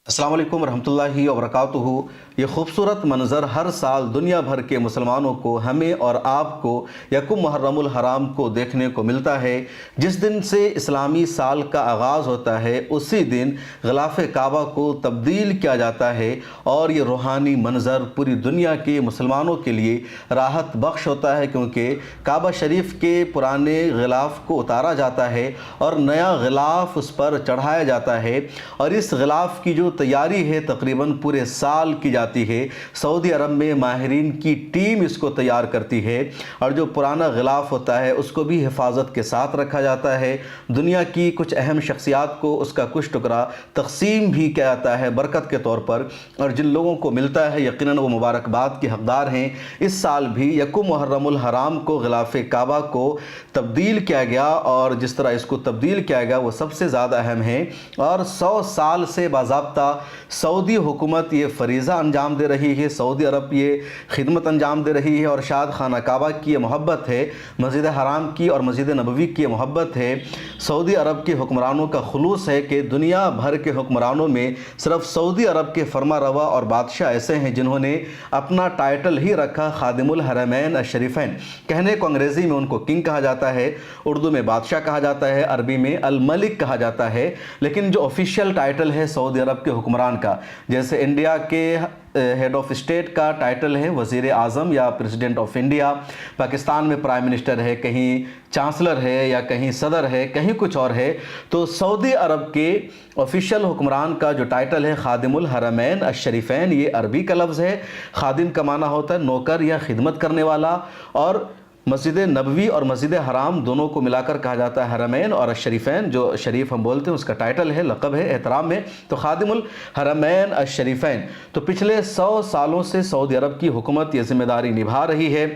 अस्सलाम वालेकुम रहमतुल्लाहि व बरकातुहू। ये खूबसूरत मंज़र हर साल दुनिया भर के मुसलमानों को, हमें और आपको यकुम मुहर्रमुल हराम को देखने को मिलता है। जिस दिन से इस्लामी साल का आगाज़ होता है उसी दिन ग़िलाफ़ काबा को तब्दील किया जाता है और ये रूहानी मंज़र पूरी दुनिया के मुसलमानों के लिए राहत बख्श होता है, क्योंकि काबा शरीफ के पुराने ग़िलाफ़ को उतारा जाता है और नया ग़िलाफ़ उस पर चढ़ाया जाता है। और इस ग़िलाफ़ की जो तैयारी है तकरीबन पूरे साल की जाती है। सऊदी अरब में माहिरीन की टीम इसको तैयार करती है और जो पुराना ग़िलाफ़ होता है उसको भी हिफाजत के साथ रखा जाता है। दुनिया की कुछ अहम शख्सियात को उसका कुछ टुकड़ा तकसीम भी किया जाता है बरकत के तौर पर, और जिन लोगों को मिलता है यकीनन वो मुबारकबाद के हक़दार हैं। इस साल भी यकुम मुहर्रमुल हराम को ग़िलाफ़ काबा को तब्दील किया गया, और जिस तरह इसको तब्दील किया गया वो सबसे ज़्यादा अहम है। और 100 साल से बाज़ाब्ता सऊदी हुकूमत ये फ़रीज़ा अंजाम दे रही है, सऊदी अरब ये खिदमत अंजाम दे रही है, और शायद खाना काबा की ये मोहब्बत है, मस्जिद हराम की और मस्जिद नबवी की ये मोहब्बत है। सऊदी अरब के हुक्मरानों का खुलूस है कि दुनिया भर के हुक्मरानों में सिर्फ सऊदी अरब के फरमा रवा और बादशाह ऐसे हैं जिन्होंने अपना टाइटल ही रखा खादिमुल हरमैन अशरीफ़ैन। कहने को अंग्रेज़ी में उनको किंग कहा जाता है, उर्दू में बादशाह कहा जाता है, अरबी में अल मलिक कहा जाता है, लेकिन जो ऑफिशियल टाइटल है सऊदी अरब के हुक्मरान का, जैसे इंडिया के हेड ऑफ स्टेट का टाइटल है वज़ीर आज़म या प्रेसिडेंट ऑफ इंडिया, पाकिस्तान में प्राइम मिनिस्टर है, कहीं चांसलर है या कहीं सदर है, कहीं कुछ और है, तो सऊदी अरब के ऑफिशियल हुक्मरान का जो टाइटल है खादिमुल हरमैन अशरीफ़ैन, ये अरबी का लफ्ज़ है। खादिम का माना होता है नौकर या खिदमत करने वाला, और मस्जिद नबवी और मस्जिद हराम दोनों को मिलाकर कहा जाता है हरमैन और अशरीफ़ैन। जो शरीफ हम बोलते हैं उसका टाइटल है, लक़ब है एहतराम में, तो खादिमुल हरमैन अशरीफ़ैन। तो पिछले 100 सालों से सऊदी अरब की हुकूमत ये ज़िम्मेदारी निभा रही है,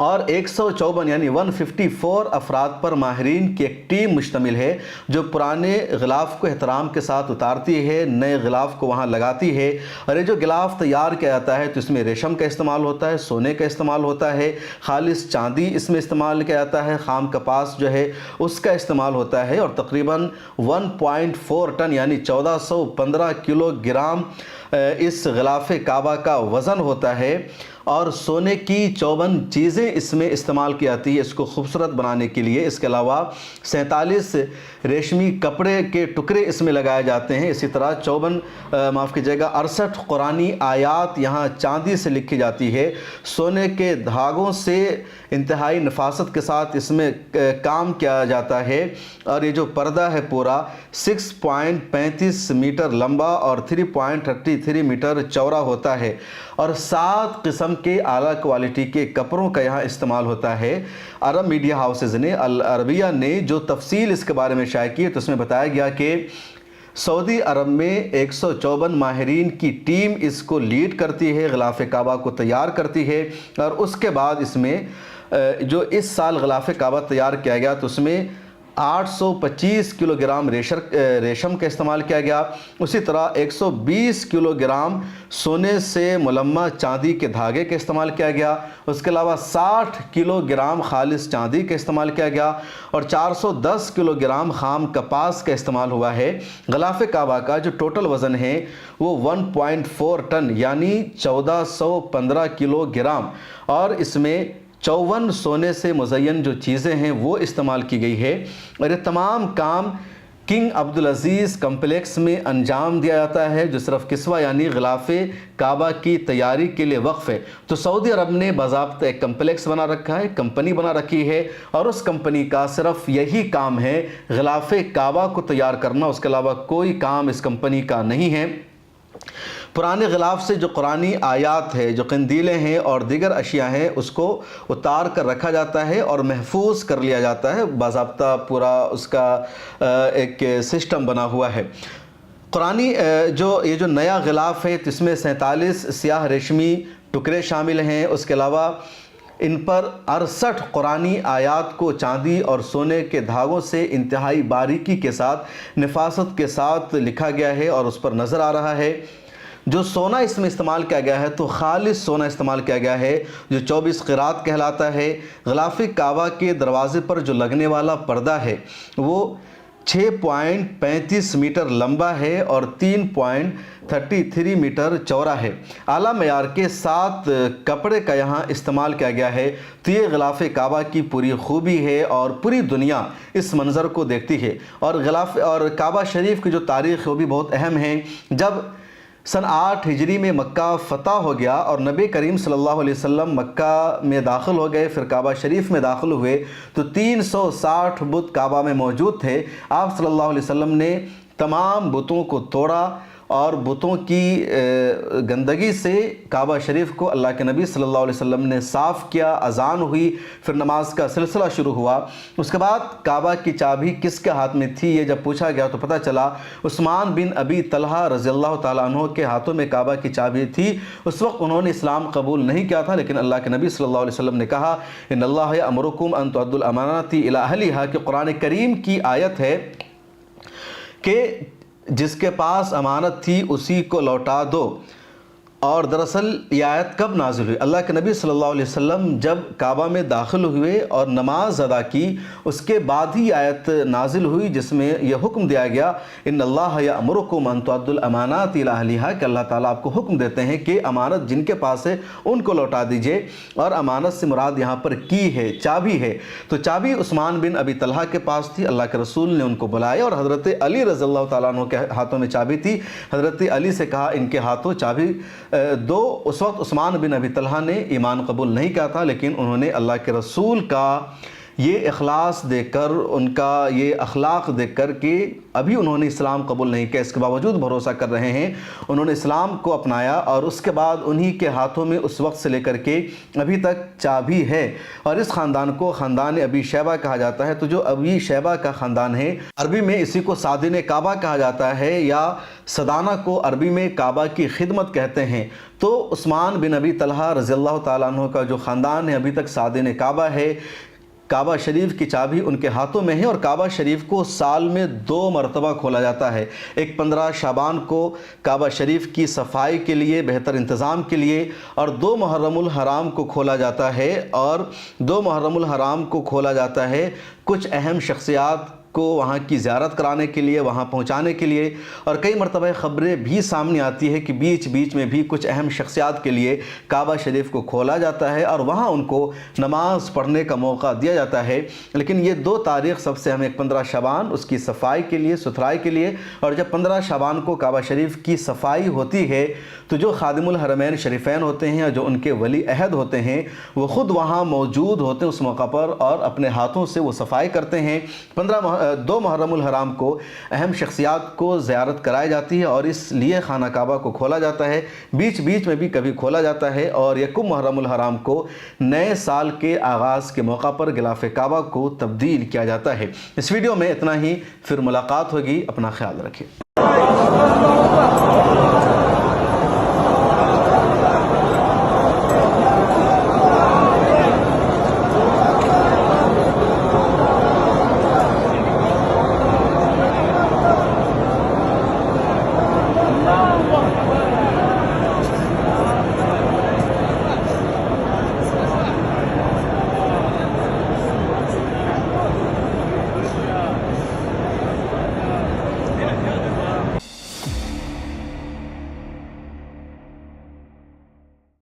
और 154 यानी 154 अफराद पर माहिरीन की एक टीम मुश्तमिल है जो पुराने ग़िलाफ़ को एहतराम के साथ उतारती है, नए ग़िलाफ़ को वहाँ लगाती है। और ये जो ग़िलाफ़ तैयार किया जाता है तो इसमें रेशम का इस्तेमाल होता है, सोने का इस्तेमाल होता है, खालिस चांदी इसमें इस्तेमाल किया जाता है, ख़ाम कपास जो है उसका इस्तेमाल होता है, और तकरीबन 1.4 टन यानी 1415 किलोग्राम इस ग़िलाफ़ काबा का वज़न होता है। और सोने की 54 चीज़ें इसमें इस्तेमाल की जाती है इसको खूबसूरत बनाने के लिए। इसके अलावा 47 रेशमी कपड़े के टुकड़े इसमें लगाए जाते हैं। इसी तरह 68 कुरानी आयात यहाँ चांदी से लिखी जाती है। सोने के धागों से इंतहाई नफासत के साथ इसमें काम किया जाता है, और ये जो पर्दा है पूरा 6.35 मीटर लंबा और 3.33 मीटर चौड़ा होता है, और 7 किस्म के आला क्वालिटी के कपड़ों का यहाँ इस्तेमाल होता है। अरब मीडिया हाउसेज़ ने, अल अरबिया ने जो तफसील इसके बारे में शाये की है तो उसमें बताया गया कि सऊदी अरब में 154 माहिरीन की टीम इसको लीड करती है, ग़िलाफ़ काबा को तैयार करती है, और उसके बाद इसमें जो इस साल ग़िलाफ़ काबा तैयार किया गया तो उसमें 825 किलोग्राम रेशम का इस्तेमाल किया गया। उसी तरह 120 किलोग्राम सोने से मुलम्मा चांदी के धागे का इस्तेमाल किया गया। उसके अलावा 60 किलोग्राम खालिस चांदी का इस्तेमाल किया गया, और 410 किलोग्राम ख़ाम कपास का इस्तेमाल हुआ है। ग़िलाफ़ काबा का जो टोटल वज़न है वो 1.4 टन यानी 1415 किलोग्राम, और इसमें 54 सोने से मुज़य्यन जो चीज़ें हैं वो इस्तेमाल की गई है। और ये तमाम काम किंग अब्दुल अज़ीज़ कम्प्लेक्स में अंजाम दिया जाता है, जो सिर्फ किस्वा यानी ग़िलाफ़ काबा की तैयारी के लिए वक्फ़ है। तो सऊदी अरब ने बाज़ाब्ता एक कम्प्लेक्स बना रखा है, कंपनी बना रखी है, और उस कंपनी का सिर्फ यही काम है ग़िलाफ़ काबा को तैयार करना, उसके अलावा कोई काम इस कंपनी का नहीं है। पुराने ग़िलाफ़ से जो कुरानी आयात है, जो कंदीलें हैं और दीगर अशिया हैं, उसको उतार कर रखा जाता है और महफूज कर लिया जाता है। बाज़ाब्ता पूरा उसका एक सिस्टम बना हुआ है। कुरानी ये जो नया ग़िलाफ़ है तो इसमें 47 स्याह रेशमी टुकड़े शामिल हैं। उसके अलावा इन पर 68 कुरानी आयात को चांदी और सोने के धागों से इंतहाई बारीकी के साथ, नफासत के साथ लिखा गया है, और उस पर नज़र आ रहा है। जो सोना इसमें इस्तेमाल किया गया है तो खालिस सोना इस्तेमाल किया गया है, जो 24 क़िरात कहलाता है। ग़िलाफ़ काबा के दरवाज़े पर जो लगने वाला पर्दा है वो 6.35 मीटर लंबा है और 3.33 मीटर चौड़ा है। आला मयार के 7 कपड़े का यहाँ इस्तेमाल किया गया है। तो ये ग़िलाफ़ काबा की पूरी खूबी है और पूरी दुनिया इस मंज़र को देखती है। और ग़िलाफ़ और काबा शरीफ की जो तारीख़ है वो भी बहुत अहम है। जब सन 8 हिजरी में मक्का फ़तह हो गया और नबी करीम सल्लल्लाहु अलैहि वसल्लम मक्का में दाखिल हो गए, फिर काबा शरीफ में दाखिल हुए, तो 360 बुत काबा में मौजूद थे। आप सल्लल्लाहु अलैहि वसल्लम ने तमाम बुतों को तोड़ा और बुतों की गंदगी से काबा शरीफ को अल्लाह के नबी सल्लल्लाहु अलैहि वसल्लम ने साफ़ किया। अज़ान हुई, फिर नमाज का सिलसिला शुरू हुआ। उसके बाद काबा की चाबी किसके हाथ में थी ये जब पूछा गया तो पता चला उस्मान बिन अबी तलहा रज़ियल्लाहु ताला अन्हु के हाथों में काबा की चाबी थी। उस वक्त उन्होंने इस्लाम कबूल नहीं किया था, लेकिन अल्लाह के नबी सल्लल्लाहु अलैहि वसल्लम ने कहा इन्नल्लाह यअमुरुकुम अन तुअद्दुल अमानाति इला अहलिहा, कि कुरान करीम की आयत है कि जिसके पास अमानत थी उसी को लौटा दो। और दरअसल ये आयत कब नाजिल हुई? अल्लाह के नबी सल्लल्लाहु अलैहि वसल्लम जब काबा में दाखिल हुए और नमाज अदा की, उसके बाद ही आयत नाजिल हुई जिसमें यह हुक्म दिया गया इन्नल्लाह यअमुरुकुम अन तुअद्दुल अमानाति इला अहलिहा, कि अल्लाह ताला आपको हुक्म देते हैं कि अमानत जिनके पास है उनको लौटा दीजिए। और अमानत से मुराद यहाँ पर की है, चाबी है। तो चाबी उस्मान बिन अबी तलहा के पास थी। अल्लाह के रसूल ने उनको बुलाया और हज़रत अली रज़ियल्लाहु ताला अन्हु के हाथों में चाबी थी। हज़रत अली से कहा इनके हाथों चाबी दो। उस वक्त उस्मान बिन अबी तलहा ने ईमान कबूल नहीं किया था, लेकिन उन्होंने अल्लाह के रसूल का ये इखलास देखकर, उनका ये अखलाक देखकर कि अभी उन्होंने इस्लाम कबूल नहीं किया, इसके बावजूद भरोसा कर रहे हैं, उन्होंने इस्लाम को अपनाया और उसके बाद उन्हीं के हाथों में उस वक्त से लेकर के अभी तक चाबी है। और इस ख़ानदान को ख़ानदान अबी शैबा कहा जाता है। तो जो अबी शैबा का ख़ानदान है, अरबी में इसी को सादिन काबा कहा जाता है या सदाना को अरबी में काबा की खिदमत कहते हैं। तो उस्मान बिन अबी तलहा रज़ियल्लाहु ताला अन्हु का जो ख़ानदान है अभी तक सादिन काबा है। काबा शरीफ की चाबी उनके हाथों में है और काबा शरीफ को साल में 2 मरतबा खोला जाता है। एक 15 शाबान को काबा शरीफ की सफाई के लिए, बेहतर इंतज़ाम के लिए, और 2 मुहर्रमुल हराम को खोला जाता है। और 2 मुहर्रमुल हराम को खोला जाता है कुछ अहम शख्सियात को वहाँ की ज़ियारत कराने के लिए, वहाँ पहुँचाने के लिए। और कई मरतबा ख़बरें भी सामने आती है कि बीच बीच में भी कुछ अहम शख्सियात के लिए काबा शरीफ को खोला जाता है और वहाँ उनको नमाज पढ़ने का मौका दिया जाता है। लेकिन ये 2 तारीख़ सबसे हमें 15 शाबान उसकी सफाई के लिए, सुथराई के लिए। और जब 15 शाबान को काबा शरीफ की सफाई होती है तो जो खादिमुल हरमैन शरीफैन होते हैं या जो उनके वली अहद होते हैं वो ख़ुद वहाँ मौजूद होते हैं उस मौका पर और अपने हाथों से वो सफाई करते हैं। 2 मुहर्रमुल हराम को अहम शख्सियात को ज़ियारत कराई जाती है और इसलिए खाना काबा को खोला जाता है। बीच बीच में भी कभी खोला जाता है। और यकुम मुहर्रमुल हराम को नए साल के आगाज़ के मौका पर गिलाफ़ काबा को तब्दील किया जाता है। इस वीडियो में इतना ही, फिर मुलाकात होगी। अपना ख्याल रखिए।